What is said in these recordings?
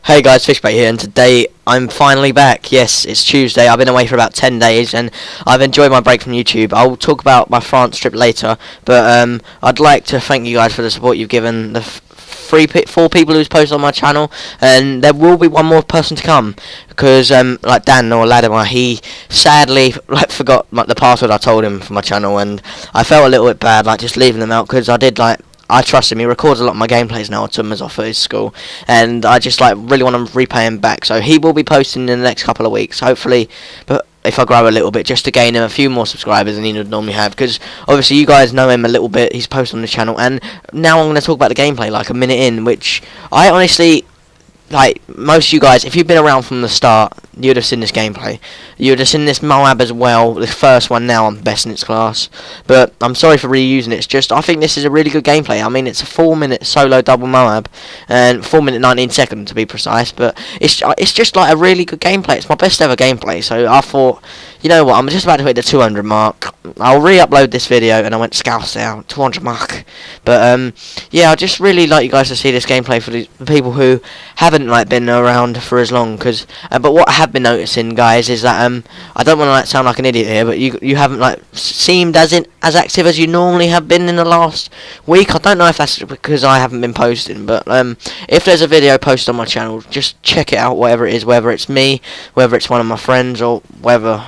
Hey guys, FishBait here, and today I'm finally back. Yes, it's Tuesday. I've been away for about 10 days, and I've enjoyed my break from YouTube. I'll talk about my France trip later, but I'd like to thank you guys for the support you've given the four people who's posted on my channel, and there will be one more person to come, because like Dan or Latimer, he sadly forgot the password I told him for my channel, and I felt a little bit bad just leaving them out, because I trust him. He records a lot of my gameplays now. I took him off at his school, and I just really want to repay him back. So he will be posting in the next couple of weeks, hopefully. But if I grow a little bit, just to gain him a few more subscribers than he would normally have, because obviously you guys know him a little bit. He's posted on the channel, and now I'm going to talk about the gameplay a minute in, which I honestly. Most of you guys, if you've been around from the start, you would have seen this gameplay. You would have seen this Moab as well. The first one now, I'm best in its class. But I'm sorry for reusing it. It's just, I think this is a really good gameplay. I mean, it's a 4-minute solo double Moab, and 4-minute 19 second to be precise. But it's just a really good gameplay. It's my best ever gameplay. So I thought, you know what, I'm just about to hit the 200 mark. I'll re-upload this video, and I went scouse now, 200 mark. But yeah, I just really like you guys to see this gameplay for the people who haven't been around for as long. But what I have been noticing, guys, is that I don't want to sound like an idiot here, but you haven't seemed as active as you normally have been in the last week. I don't know if that's because I haven't been posting, but if there's a video posted on my channel, just check it out, whatever it is, whether it's me, whether it's one of my friends, or whether.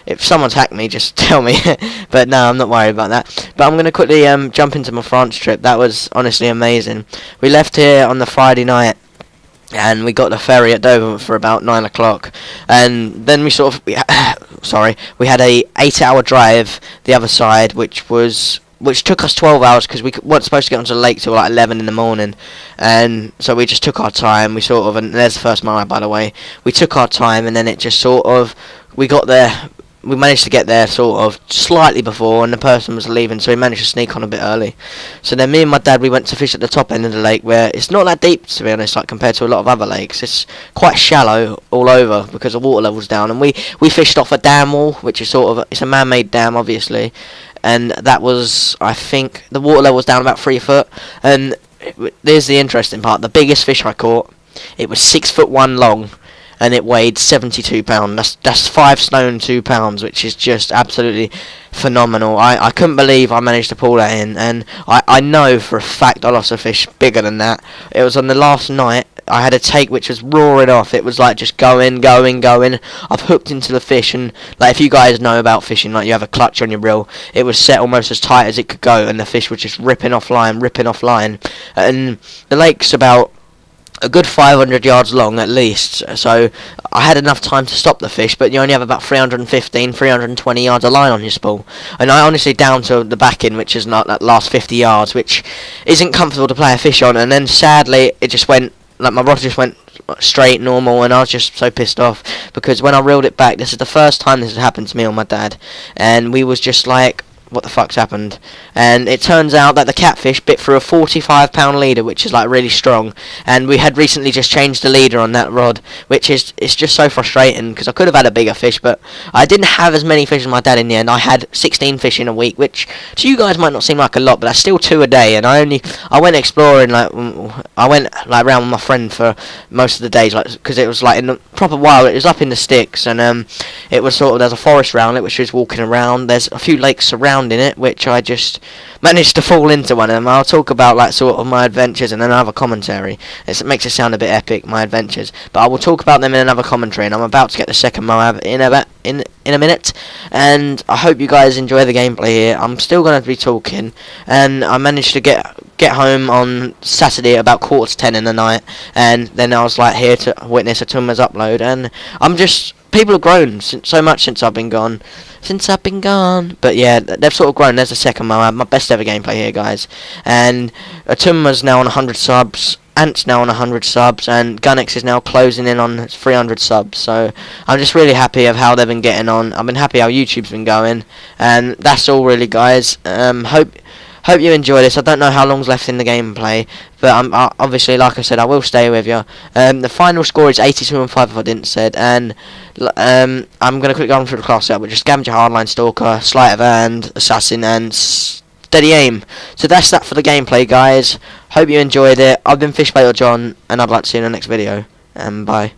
If someone's hacked me, just tell me. But no, I'm not worried about that. But I'm going to quickly jump into my France trip. That was honestly amazing. We left here on the Friday night, and we got the ferry at Dover for about 9 o'clock. And then we we had a 8-hour drive the other side, which took us 12 hours, because we weren't supposed to get onto the lake till 11 in the morning. And so we just took our time. And there's the first mile, by the way. We took our time, and then it just we got there. We managed to get there slightly before, and the person was leaving, so we managed to sneak on a bit early. So then me and my dad, we went to fish at the top end of the lake, where it's not that deep, to be honest, compared to a lot of other lakes. It's quite shallow all over because the water level's down, and we fished off a dam wall, which is it's a man-made dam, obviously, and that was, I think, the water level was down about 3 foot. And there's the interesting part: the biggest fish I caught, it was 6'1" long, and it weighed 72 pounds. That's 5 stone 2 pounds, which is just absolutely phenomenal. I couldn't believe I managed to pull that in, and I know for a fact I lost a fish bigger than that. It was on the last night. I had a take which was roaring off. It was just going. I've hooked into the fish, and if you guys know about fishing, you have a clutch on your reel. It was set almost as tight as it could go, and the fish was just ripping off line. And the lake's about a good 500 yards long at least, so I had enough time to stop the fish, but you only have about 320 yards of line on your spool, and I honestly down to the back end, which is not that last 50 yards, which isn't comfortable to play a fish on. And then sadly it just went, my rod just went straight normal, and I was just so pissed off, because when I reeled it back, this is the first time this has happened to me or my dad, and we was just what the fuck's happened? And it turns out that the catfish bit through a 45-pound leader, which is really strong, and we had recently just changed the leader on that rod, which is, it's just so frustrating, because I could have had a bigger fish, but I didn't have as many fish as my dad in the end. I had 16 fish in a week, which to you guys might not seem like a lot, but that's still 2 a day. And I went exploring, I went around with my friend for most of the days, because it was in the proper wild. It was up in the sticks, and it was there's a forest around it, which was walking around. There's a few lakes surrounding it, which I just managed to fall into one of them. I'll talk about my adventures in another commentary. It makes it sound a bit epic, my adventures, but I will talk about them in another commentary. And I'm about to get the second Moab in a minute, and I hope you guys enjoy the gameplay here. I'm still going to be talking, and I managed to get home on Saturday at about 10:15 in the night, and then I was here to witness a Tumma's upload, and people have grown so much since I've been gone. But yeah, they've grown. There's a second Moab, my best ever gameplay here, guys. And Atumma's now on 100 subs, Ant's now on 100 subs, and Gunnex is now closing in on 300 subs. So I'm just really happy of how they've been getting on. I've been happy how YouTube's been going, and that's all really, guys. Hope you enjoy this. I don't know how long's left in the gameplay, but obviously, like I said, I will stay with you. The final score is 82-5 if I didn't said, and I'm going to quickly go on through the class out, but just Scavenger, Hardline, Stalker, Sleight of Hand, Assassin, and Steady Aim. So that's that for the gameplay, guys. Hope you enjoyed it. I've been FishBait or John, and I'd like to see you in the next video. and bye.